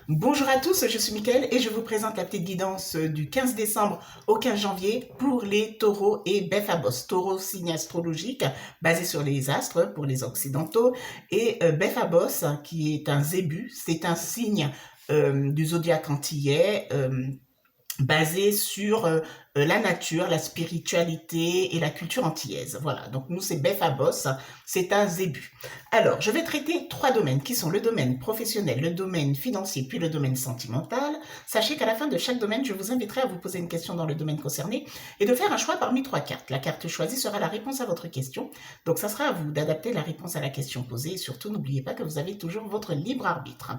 Bonjour à tous, je suis Mickaël et je vous présente la petite guidance du 15 décembre au 15 janvier pour les taureaux et bœufs à bosse. Taureau, signe astrologique basé sur les astres pour les occidentaux et bœuf à bosse qui est un zébu, c'est un signe du zodiaque antillais basé sur la nature, la spiritualité et la culture antillaise. Voilà, donc nous c'est bœuf à bosse, c'est un zébu. Alors, je vais traiter trois domaines qui sont le domaine professionnel, le domaine financier, puis le domaine sentimental. Sachez qu'à la fin de chaque domaine, je vous inviterai à vous poser une question dans le domaine concerné et de faire un choix parmi trois cartes. La carte choisie sera la réponse à votre question, donc ça sera à vous d'adapter la réponse à la question posée et surtout n'oubliez pas que vous avez toujours votre libre arbitre.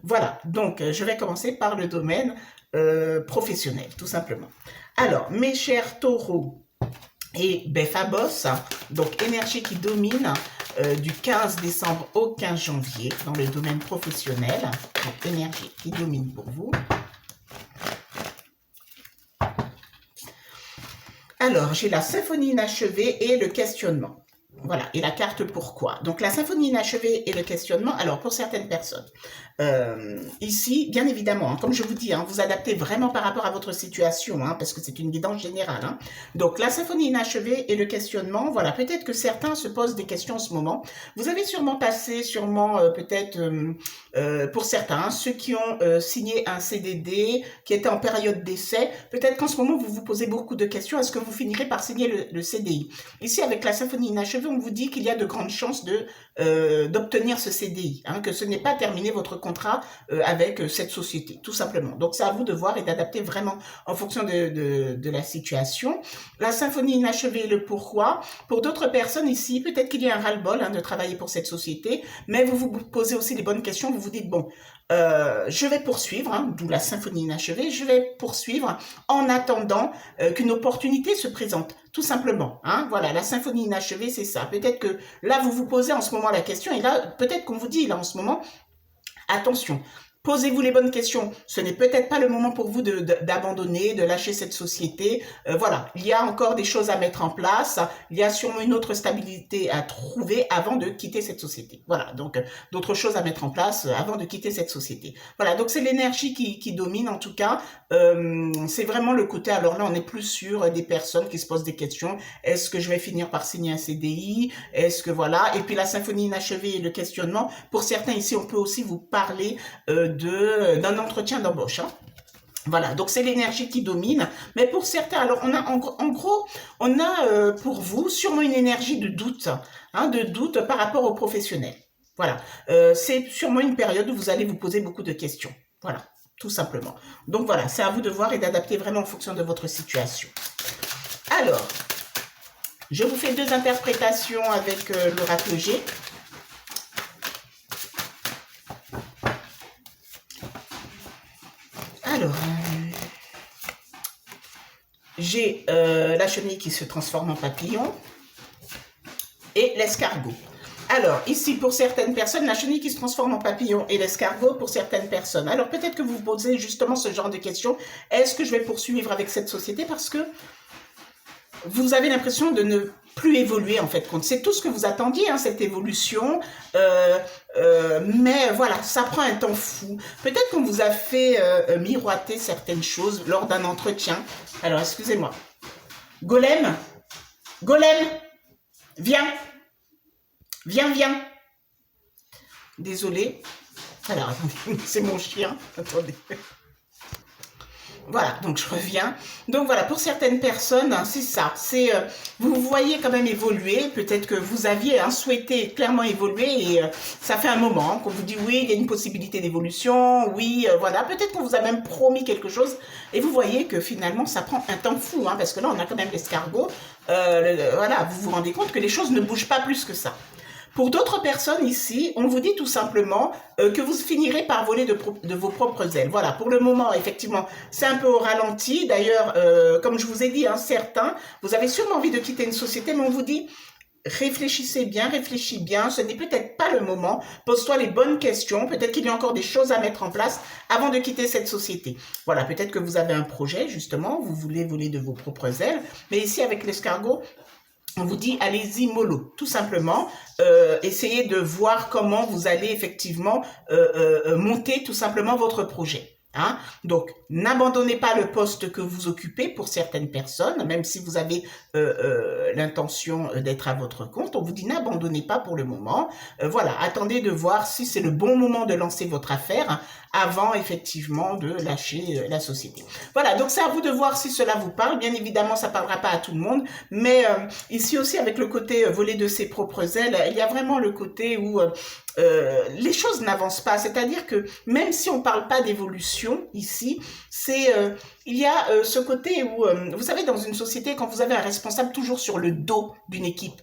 Voilà, donc je vais commencer par le domaine professionnel, tout simplement. Alors, mes chers taureaux et bœufs à bosse, donc énergie qui domine du 15 décembre au 15 janvier dans le domaine professionnel, donc énergie qui domine pour vous. Alors, j'ai la symphonie inachevée et le questionnement. Voilà, et la carte pourquoi. Donc la symphonie inachevée et le questionnement, alors pour certaines personnes, ici, bien évidemment, hein, comme je vous dis, hein, vous adaptez vraiment par rapport à votre situation, hein, parce que c'est une guidance générale. Hein. Donc la symphonie inachevée et le questionnement, voilà, peut-être que certains se posent des questions en ce moment. Vous avez sûrement passé, peut-être pour certains, hein, ceux qui ont signé un CDD, qui étaient en période d'essai, peut-être qu'en ce moment vous vous posez beaucoup de questions, est-ce que vous finirez par signer le CDI? Ici, avec la symphonie inachevée, on vous dit qu'il y a de grandes chances d'obtenir ce CDI, hein, que ce n'est pas terminé votre contrat avec cette société, tout simplement. Donc, c'est à vous de voir et d'adapter vraiment en fonction de la situation. La symphonie inachevée, le pourquoi. Pour d'autres personnes ici, peut-être qu'il y a un ras-le-bol hein, de travailler pour cette société, mais vous vous posez aussi les bonnes questions, vous vous dites, bon, je vais poursuivre, hein, d'où la symphonie inachevée, je vais poursuivre en attendant qu'une opportunité se présente, tout simplement. Hein, voilà, la symphonie inachevée, c'est ça. Peut-être que là, vous vous posez en ce moment la question, et là, peut-être qu'on vous dit, là, en ce moment, attention, posez-vous les bonnes questions. Ce n'est peut-être pas le moment pour vous d'abandonner, de lâcher cette société. Voilà, il y a encore des choses à mettre en place. Il y a sûrement une autre stabilité à trouver avant de quitter cette société. Voilà, donc d'autres choses à mettre en place avant de quitter cette société. Voilà, donc c'est l'énergie qui domine en tout cas. C'est vraiment le côté, alors là on est plus sur des personnes qui se posent des questions. Est-ce que je vais finir par signer un CDI? Est-ce que voilà? Et puis la symphonie inachevée et le questionnement. Pour certains ici, on peut aussi vous parler d'un entretien d'embauche. Hein. Voilà, donc c'est l'énergie qui domine. Mais pour certains, alors on a en gros, on a pour vous sûrement une énergie de doute, hein, de doute par rapport aux professionnels. Voilà, c'est sûrement une période où vous allez vous poser beaucoup de questions. Voilà, tout simplement. Donc voilà, c'est à vous de voir et d'adapter vraiment en fonction de votre situation. Alors, je vous fais deux interprétations avec l'oracle G. Alors, j'ai la chenille qui se transforme en papillon et l'escargot. Alors, ici, pour certaines personnes, la chenille qui se transforme en papillon et l'escargot pour certaines personnes. Alors, peut-être que vous vous posez justement ce genre de questions. Est-ce que je vais poursuivre avec cette société? Parce que vous avez l'impression de ne plus évoluer, en fait. C'est tout ce que vous attendiez, hein, cette évolution. Mais voilà, ça prend un temps fou. Peut-être qu'on vous a fait miroiter certaines choses lors d'un entretien. Alors, excusez-moi. Golem, Golem, viens. Viens, viens. Désolé. Alors, attendez, c'est mon chien. Attendez. Voilà, donc je reviens. Donc voilà, pour certaines personnes, hein, c'est ça. C'est vous voyez quand même évoluer. Peut-être que vous aviez souhaité clairement évoluer et ça fait un moment qu'on vous dit oui, il y a une possibilité d'évolution. Oui, voilà. Peut-être qu'on vous a même promis quelque chose et vous voyez que finalement ça prend un temps fou, hein, parce que là on a quand même l'escargot. Voilà, vous vous rendez compte que les choses ne bougent pas plus que ça. Pour d'autres personnes ici, on vous dit tout simplement que vous finirez par voler de vos propres ailes. Voilà, pour le moment, effectivement, c'est un peu au ralenti. D'ailleurs, comme je vous ai dit, hein, certains, vous avez sûrement envie de quitter une société, mais on vous dit, réfléchissez bien, réfléchis bien, ce n'est peut-être pas le moment, pose-toi les bonnes questions, peut-être qu'il y a encore des choses à mettre en place avant de quitter cette société. Voilà, peut-être que vous avez un projet, justement, vous voulez voler de vos propres ailes, mais ici, avec l'escargot, on vous dit allez-y mollo, tout simplement. Essayez de voir comment vous allez effectivement monter tout simplement votre projet. Hein? Donc, n'abandonnez pas le poste que vous occupez pour certaines personnes, même si vous avez l'intention d'être à votre compte. On vous dit n'abandonnez pas pour le moment. Voilà, attendez de voir si c'est le bon moment de lancer votre affaire avant effectivement de lâcher la société. Voilà, donc c'est à vous de voir si cela vous parle. Bien évidemment, ça ne parlera pas à tout le monde, mais ici aussi avec le côté voler de ses propres ailes, il y a vraiment le côté où les choses n'avancent pas. C'est-à-dire que même si on ne parle pas d'évolution ici, c'est il y a ce côté où, vous savez, dans une société, quand vous avez un responsable toujours sur le dos d'une équipe,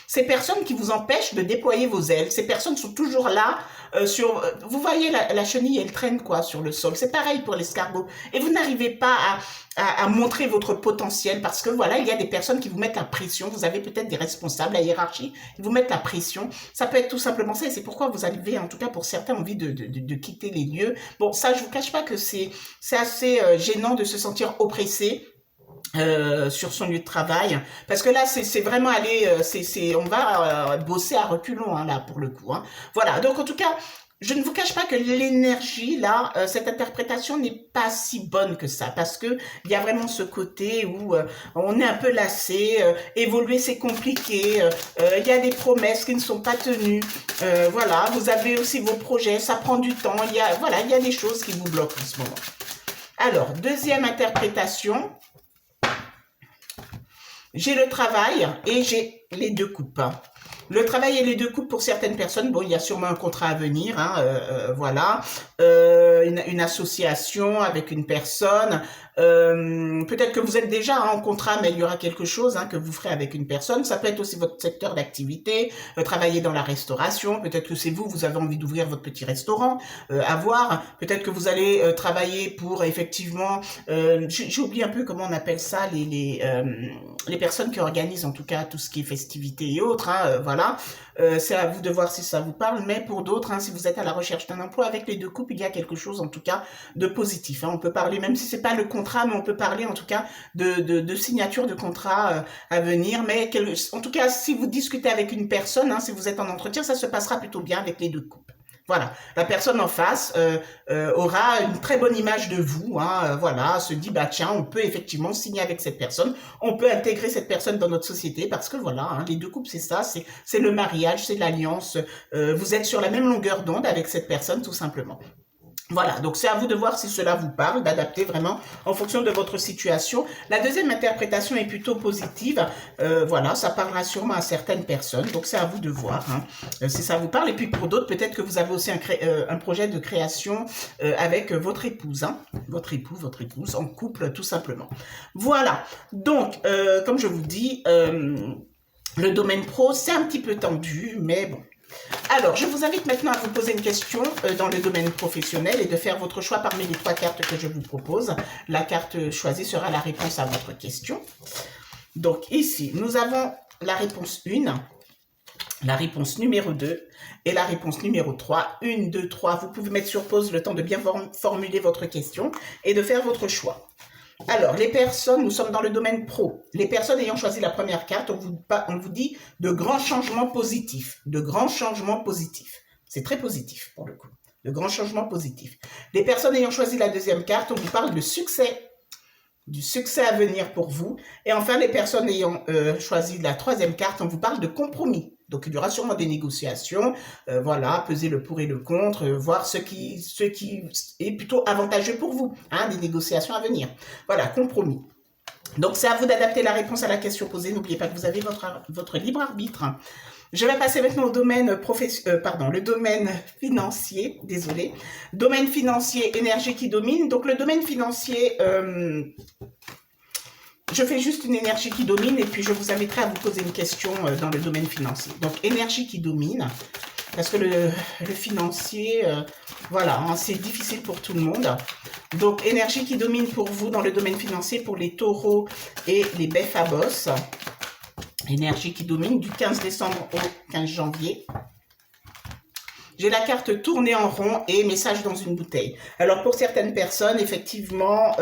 ces personnes qui vous empêchent de déployer vos ailes, ces personnes sont toujours là sur... vous voyez, la chenille, elle traîne quoi sur le sol. C'est pareil pour l'escargot. Et vous n'arrivez pas à montrer votre potentiel parce que voilà, il y a des personnes qui vous mettent la pression. Vous avez peut-être des responsables, la hiérarchie, qui vous mettent la pression. Ça peut être tout simplement ça et c'est pourquoi vous avez, en tout cas pour certains, envie de quitter les lieux. Bon, ça, je vous cache pas que c'est assez gênant de se sentir oppressé sur son lieu de travail, parce que là c'est vraiment aller, on va bosser à reculons hein, là pour le coup. Hein. Voilà, donc en tout cas, je ne vous cache pas que l'énergie là, cette interprétation n'est pas si bonne que ça, parce que il y a vraiment ce côté où on est un peu lassé, évoluer c'est compliqué, il y a des promesses qui ne sont pas tenues, voilà, vous avez aussi vos projets, ça prend du temps, il y a des choses qui vous bloquent en ce moment. Alors, deuxième interprétation. J'ai le travail et j'ai les deux coupes. Le travail et les deux coupes pour certaines personnes, bon, il y a sûrement un contrat à venir, hein, voilà, une association avec une personne, peut-être que vous êtes déjà en contrat, mais il y aura quelque chose hein, que vous ferez avec une personne. Ça peut être aussi votre secteur d'activité, travailler dans la restauration, peut-être que c'est vous avez envie d'ouvrir votre petit restaurant, à voir, peut-être que vous allez travailler pour effectivement, j'ai oublié un peu comment on appelle ça, les personnes qui organisent en tout cas tout ce qui est festivités et autres, hein, voilà. C'est à vous de voir si ça vous parle, mais pour d'autres, hein, si vous êtes à la recherche d'un emploi avec les deux coupes, il y a quelque chose en tout cas de positif. Hein. On peut parler, même si c'est pas le contrat, mais on peut parler en tout cas de signature de contrat à venir. Mais en tout cas, si vous discutez avec une personne, hein, si vous êtes en entretien, ça se passera plutôt bien avec les deux coupes. Voilà, la personne en face aura une très bonne image de vous, hein, voilà, se dit, bah tiens, on peut effectivement signer avec cette personne, on peut intégrer cette personne dans notre société, parce que voilà, hein, les deux couples, c'est ça, c'est le mariage, c'est l'alliance, vous êtes sur la même longueur d'onde avec cette personne, tout simplement. Voilà, donc c'est à vous de voir si cela vous parle, d'adapter vraiment en fonction de votre situation. La deuxième interprétation est plutôt positive. Voilà, ça parlera sûrement à certaines personnes. Donc c'est à vous de voir hein, si ça vous parle. Et puis pour d'autres, peut-être que vous avez aussi un projet de création avec votre épouse, hein, votre épouse, en couple tout simplement. Voilà, donc comme je vous dis, le domaine pro, c'est un petit peu tendu, mais bon. Alors, je vous invite maintenant à vous poser une question dans le domaine professionnel et de faire votre choix parmi les 3 cartes que je vous propose. La carte choisie sera la réponse à votre question. Donc ici, nous avons la réponse 1, la réponse numéro 2 et la réponse numéro 3. 1, 2, 3. Vous pouvez mettre sur pause le temps de bien formuler votre question et de faire votre choix. Alors, les personnes, nous sommes dans le domaine pro. Les personnes ayant choisi la première carte, on vous dit de grands changements positifs. De grands changements positifs. C'est très positif pour le coup. De grands changements positifs. Les personnes ayant choisi la deuxième carte, on vous parle de succès. Du succès à venir pour vous. Et enfin, les personnes ayant choisi la troisième carte, on vous parle de compromis. Donc, il y aura sûrement des négociations, voilà, peser le pour et le contre, voir ce qui est plutôt avantageux pour vous, hein, des négociations à venir. Voilà, compromis. Donc, c'est à vous d'adapter la réponse à la question posée. N'oubliez pas que vous avez votre libre arbitre. Je vais passer maintenant au domaine le domaine financier, désolé. Domaine financier, énergie qui domine. Donc, le domaine financier... je fais juste une énergie qui domine et puis je vous inviterai à vous poser une question dans le domaine financier. Donc, énergie qui domine, parce que le financier, voilà, hein, c'est difficile pour tout le monde. Donc, énergie qui domine pour vous dans le domaine financier pour les taureaux et les bœufs à bosse. Énergie qui domine du 15 décembre au 15 janvier. j'ai la carte tourner en rond et message dans une bouteille. Alors pour certaines personnes, effectivement,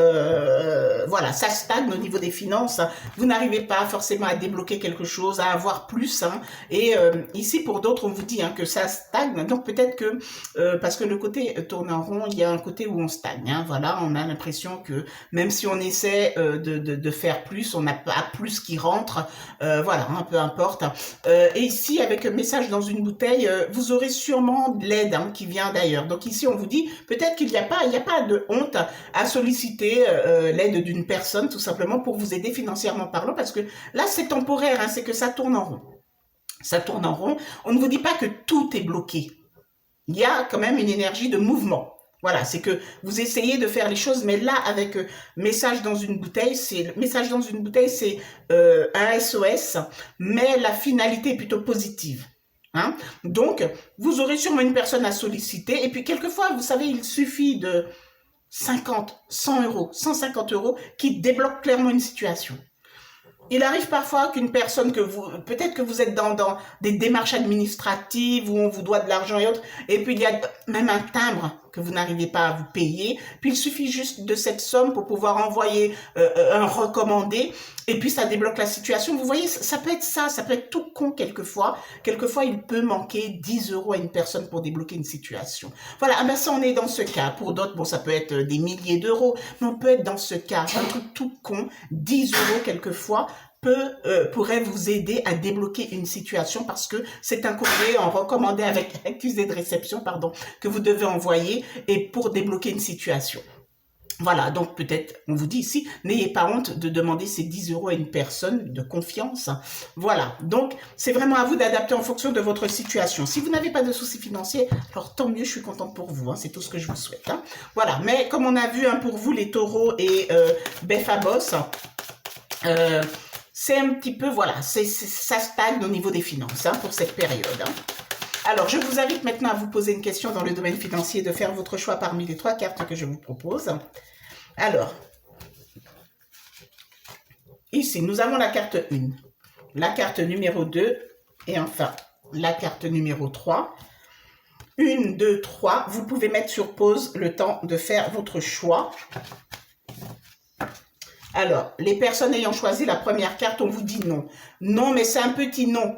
voilà, ça stagne au niveau des finances. Vous n'arrivez pas forcément à débloquer quelque chose, à avoir plus. Hein, et ici, pour d'autres, on vous dit hein, que ça stagne. Donc peut-être que, parce que le côté tourner en rond, il y a un côté où on stagne. Hein, voilà, on a l'impression que même si on essaie de faire plus, on n'a pas plus qui rentre. Voilà, hein, peu importe. Et ici, avec un message dans une bouteille, vous aurez sûrement de l'aide hein, qui vient d'ailleurs. Donc ici, on vous dit peut-être qu'il n'y a pas de honte à solliciter l'aide d'une personne tout simplement pour vous aider financièrement parlant, parce que là, c'est temporaire, hein, c'est que ça tourne en rond. Ça tourne en rond. On ne vous dit pas que tout est bloqué. Il y a quand même une énergie de mouvement. Voilà, c'est que vous essayez de faire les choses, mais là, avec message dans une bouteille, c'est un SOS, mais la finalité est plutôt positive. Hein? Donc, vous aurez sûrement une personne à solliciter, et puis quelquefois, vous savez, il suffit de 50, 100 euros, 150 euros qui débloquent clairement une situation. Il arrive parfois qu'une personne peut-être que vous êtes dans des démarches administratives où on vous doit de l'argent et autres, et puis il y a même un timbre que vous n'arrivez pas à vous payer, puis il suffit juste de cette somme pour pouvoir envoyer un recommandé, et puis ça débloque la situation. Vous voyez, ça peut être ça peut être tout con quelquefois. Quelquefois, il peut manquer 10 euros à une personne pour débloquer une situation. Voilà, ah ben ça, on est dans ce cas. Pour d'autres, bon, ça peut être des milliers d'euros, mais on peut être dans ce cas. Un truc tout con, 10 euros quelquefois, pourrait vous aider à débloquer une situation parce que c'est un courrier en recommandé avec accusé de réception, pardon, que vous devez envoyer et pour débloquer une situation. Voilà, donc peut-être, on vous dit ici, n'ayez pas honte de demander ces 10 euros à une personne de confiance. Voilà, donc c'est vraiment à vous d'adapter en fonction de votre situation. Si vous n'avez pas de soucis financiers, alors tant mieux, je suis contente pour vous, hein, c'est tout ce que je vous souhaite. Hein. Voilà, mais comme on a vu hein, pour vous les taureaux et Befabos, c'est un petit peu, voilà, ça stagne au niveau des finances hein, pour cette période. Hein. Alors, je vous invite maintenant à vous poser une question dans le domaine financier, de faire votre choix parmi les 3 cartes que je vous propose. Alors, ici, nous avons la carte 1, la carte numéro 2 et enfin la carte numéro 3. 1, 2, 3, vous pouvez mettre sur pause le temps de faire votre choix. Alors, les personnes ayant choisi la première carte, on vous dit non. Non, mais c'est un petit non.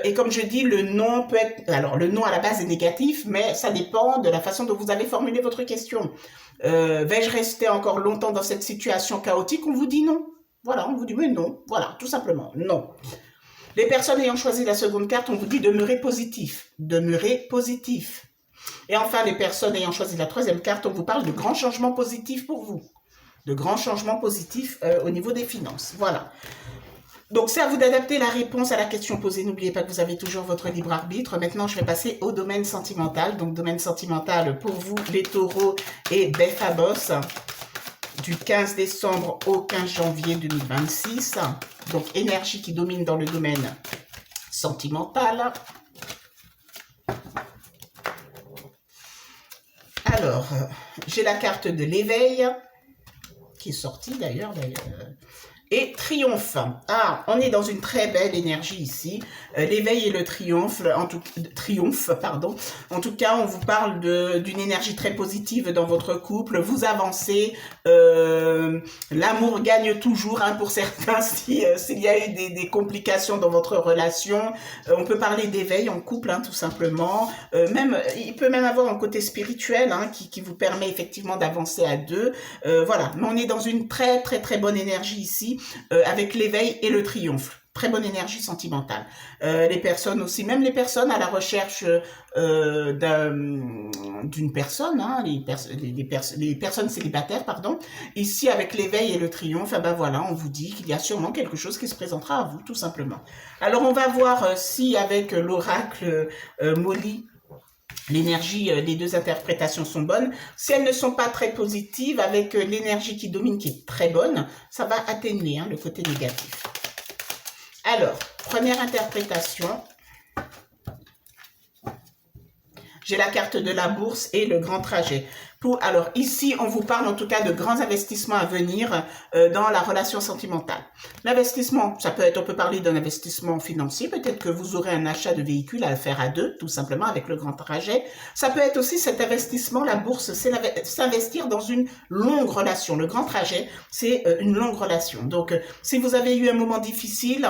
Et comme je dis, le non peut être... Alors, le non à la base est négatif, mais ça dépend de la façon dont vous avez formulé votre question. Vais-je rester encore longtemps dans cette situation chaotique? On vous dit non. Voilà, on vous dit mais non. Voilà, tout simplement, non. Les personnes ayant choisi la seconde carte, on vous dit demeurer positif. Demeurer positif. Et enfin, les personnes ayant choisi la troisième carte, on vous parle de grands changements positifs pour vous. De grands changements positifs au niveau des finances. Voilà. Donc, c'est à vous d'adapter la réponse à la question posée. N'oubliez pas que vous avez toujours votre libre arbitre. Maintenant, je vais passer au domaine sentimental. Donc, domaine sentimental pour vous, les taureaux et Befabos, du 15 décembre au 15 janvier 2026. Donc, énergie qui domine dans le domaine sentimental. Alors, j'ai la carte de l'éveil, qui est sortie d'ailleurs. Et triomphe. Ah, on est dans une très belle énergie ici. L'éveil et le triomphe, pardon. En tout cas, on vous parle d'une énergie très positive dans votre couple. Vous avancez. L'amour gagne toujours hein, pour certains s'il y a eu des complications dans votre relation. On peut parler d'éveil en couple, hein, tout simplement. Il peut même avoir un côté spirituel hein, qui vous permet effectivement d'avancer à deux. Voilà, mais on est dans une très très très bonne énergie ici. Avec l'éveil et le triomphe. Très bonne énergie sentimentale. Les personnes aussi, même les personnes à la recherche d'une personne, hein, les personnes célibataires, pardon. Ici, avec l'éveil et le triomphe, ben voilà, on vous dit qu'il y a sûrement quelque chose qui se présentera à vous, tout simplement. Alors, on va voir si avec l'oracle Molly, l'énergie, les deux interprétations sont bonnes. Si elles ne sont pas très positives, avec l'énergie qui domine, qui est très bonne, ça va atténuer hein, le côté négatif. Alors, première interprétation. J'ai la carte de la bourse et le grand trajet. Alors ici, on vous parle en tout cas de grands investissements à venir dans la relation sentimentale. L'investissement, ça peut être, on peut parler d'un investissement financier, peut-être que vous aurez un achat de véhicule à faire à deux, tout simplement avec le grand trajet. Ça peut être aussi cet investissement, la bourse, c'est s'investir dans une longue relation. Le grand trajet, c'est une longue relation. Donc, si vous avez eu un moment difficile,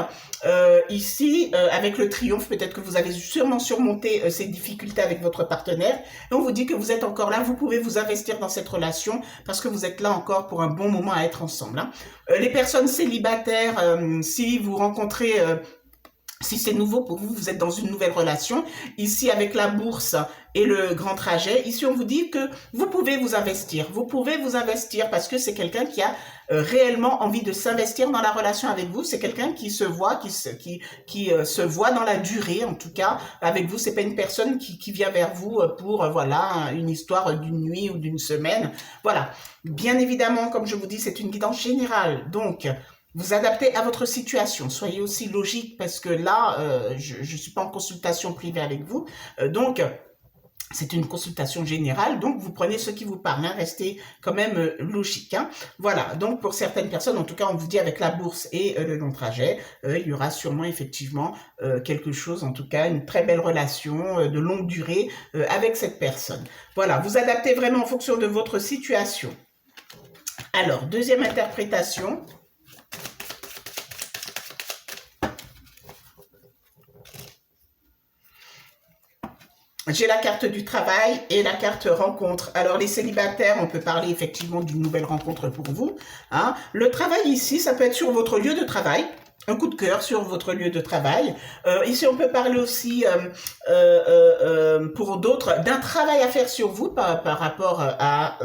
ici, avec le triomphe, peut-être que vous avez sûrement surmonté ces difficultés avec votre partenaire, et on vous dit que vous êtes encore là, vous pouvez vous investir dans cette relation parce que vous êtes là encore pour un bon moment à être ensemble. Hein. Les personnes célibataires, si vous rencontrez... si c'est nouveau pour vous, vous êtes dans une nouvelle relation, ici avec la bourse et le grand trajet, ici on vous dit que vous pouvez vous investir parce que c'est quelqu'un qui a réellement envie de s'investir dans la relation avec vous, c'est quelqu'un qui se voit, qui se voit dans la durée en tout cas avec vous, c'est pas une personne qui vient vers vous pour voilà une histoire d'une nuit ou d'une semaine, voilà. Bien évidemment, comme je vous dis, c'est une guidance générale, donc vous adaptez à votre situation. Soyez aussi logique parce que là, je ne suis pas en consultation privée avec vous. Donc, c'est une consultation générale. Donc, vous prenez ce qui vous parle. Hein, restez quand même logique. Hein. Voilà. Donc, pour certaines personnes, en tout cas, on vous dit avec la bourse et le long trajet, il y aura sûrement effectivement quelque chose, en tout cas, une très belle relation de longue durée avec cette personne. Voilà. Vous adaptez vraiment en fonction de votre situation. Alors, deuxième interprétation. J'ai la carte du travail et la carte rencontre. Alors, les célibataires, on peut parler effectivement d'une nouvelle rencontre pour vous. Hein. Le travail ici, ça peut être sur votre lieu de travail. Un coup de cœur sur votre lieu de travail. Ici, on peut parler aussi, pour d'autres, d'un travail à faire sur vous par rapport à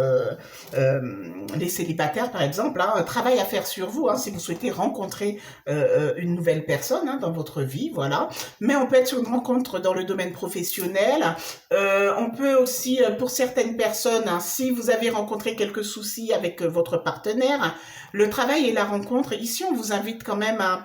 les célibataires, par exemple. Hein, un travail à faire sur vous, hein, si vous souhaitez rencontrer une nouvelle personne hein, dans votre vie, voilà. Mais on peut être sur une rencontre dans le domaine professionnel. On peut aussi, pour certaines personnes, hein, si vous avez rencontré quelques soucis avec votre partenaire, le travail et la rencontre, ici, on vous invite quand même à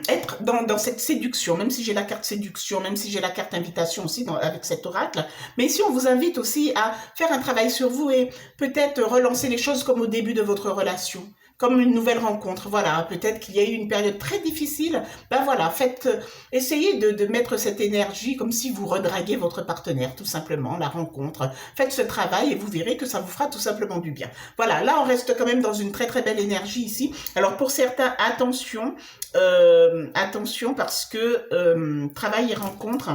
être dans cette séduction, même si j'ai la carte séduction, même si j'ai la carte invitation aussi avec cet oracle. Mais ici, on vous invite aussi à faire un travail sur vous et peut-être relancer les choses comme au début de votre relation, comme une nouvelle rencontre. Voilà, peut-être qu'il y a eu une période très difficile. Ben voilà, essayez de mettre cette énergie comme si vous redraguiez votre partenaire, tout simplement, la rencontre. Faites ce travail et vous verrez que ça vous fera tout simplement du bien. Voilà, là, on reste quand même dans une très très belle énergie ici. Alors, pour certains, attention, attention parce que travail et rencontre...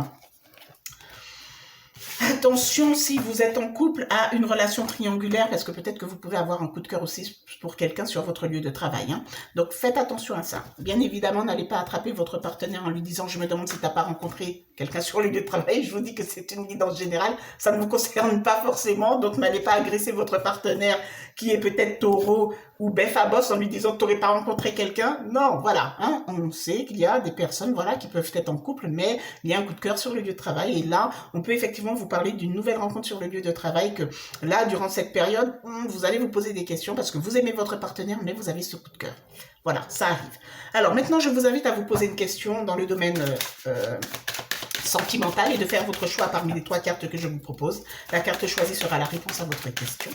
Attention si vous êtes en couple à une relation triangulaire, parce que peut-être que vous pouvez avoir un coup de cœur aussi pour quelqu'un sur votre lieu de travail. Hein. Donc faites attention à ça. Bien évidemment, n'allez pas attraper votre partenaire en lui disant « je me demande si tu n'as pas rencontré quelqu'un sur le lieu de travail ». Je vous dis que c'est une guidance générale, ça ne vous concerne pas forcément, donc n'allez pas agresser votre partenaire qui est peut-être taureau ou bœuf à bosse en lui disant que tu n'aurais pas rencontré quelqu'un. Non, voilà, hein, on sait qu'il y a des personnes voilà, qui peuvent être en couple, mais il y a un coup de cœur sur le lieu de travail. Et là, on peut effectivement vous parler d'une nouvelle rencontre sur le lieu de travail que là, durant cette période, vous allez vous poser des questions parce que vous aimez votre partenaire, mais vous avez ce coup de cœur. Voilà, ça arrive. Alors maintenant, je vous invite à vous poser une question dans le domaine... sentimental et de faire votre choix parmi les 3 cartes que je vous propose. La carte choisie sera la réponse à votre question.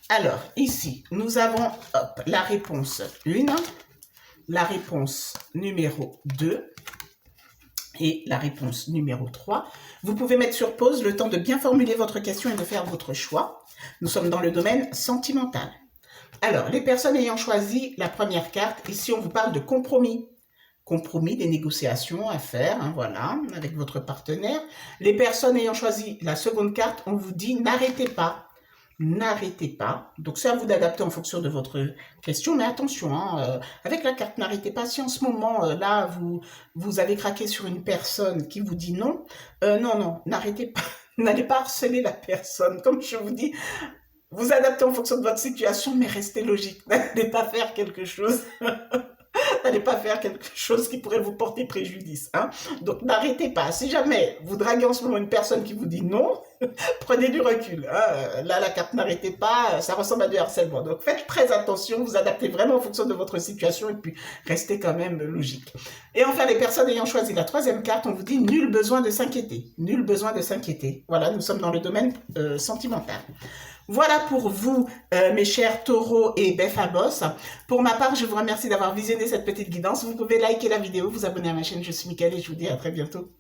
Alors, ici, nous avons la réponse 1, la réponse numéro 2 et la réponse numéro 3. Vous pouvez mettre sur pause le temps de bien formuler votre question et de faire votre choix. Nous sommes dans le domaine sentimental. Alors, les personnes ayant choisi la première carte, ici on vous parle de compromis. Compromis, des négociations à faire, hein, voilà, avec votre partenaire. Les personnes ayant choisi la seconde carte, on vous dit n'arrêtez pas. N'arrêtez pas. Donc, c'est à vous d'adapter en fonction de votre question. Mais attention, hein, avec la carte n'arrêtez pas. Si en ce moment, là, vous avez craqué sur une personne qui vous dit non, non, n'arrêtez pas. N'allez pas harceler la personne. Comme je vous dis, vous adaptez en fonction de votre situation, mais restez logique. N'allez pas faire quelque chose N'allez pas faire quelque chose qui pourrait vous porter préjudice. Hein. Donc, n'arrêtez pas. Si jamais vous draguez en ce moment une personne qui vous dit non, prenez du recul. Hein. Là, la carte n'arrêtez pas, ça ressemble à du harcèlement. Donc, faites très attention, vous adaptez vraiment en fonction de votre situation et puis restez quand même logique. Et enfin, les personnes ayant choisi la troisième carte, on vous dit nul besoin de s'inquiéter. Nul besoin de s'inquiéter. Voilà, nous sommes dans le domaine sentimental. Voilà pour vous, mes chers taureaux et bœufs à bosse. Pour ma part, je vous remercie d'avoir visionné cette petite guidance. Vous pouvez liker la vidéo, vous abonner à ma chaîne. Je suis Mickaëlle et je vous dis à très bientôt.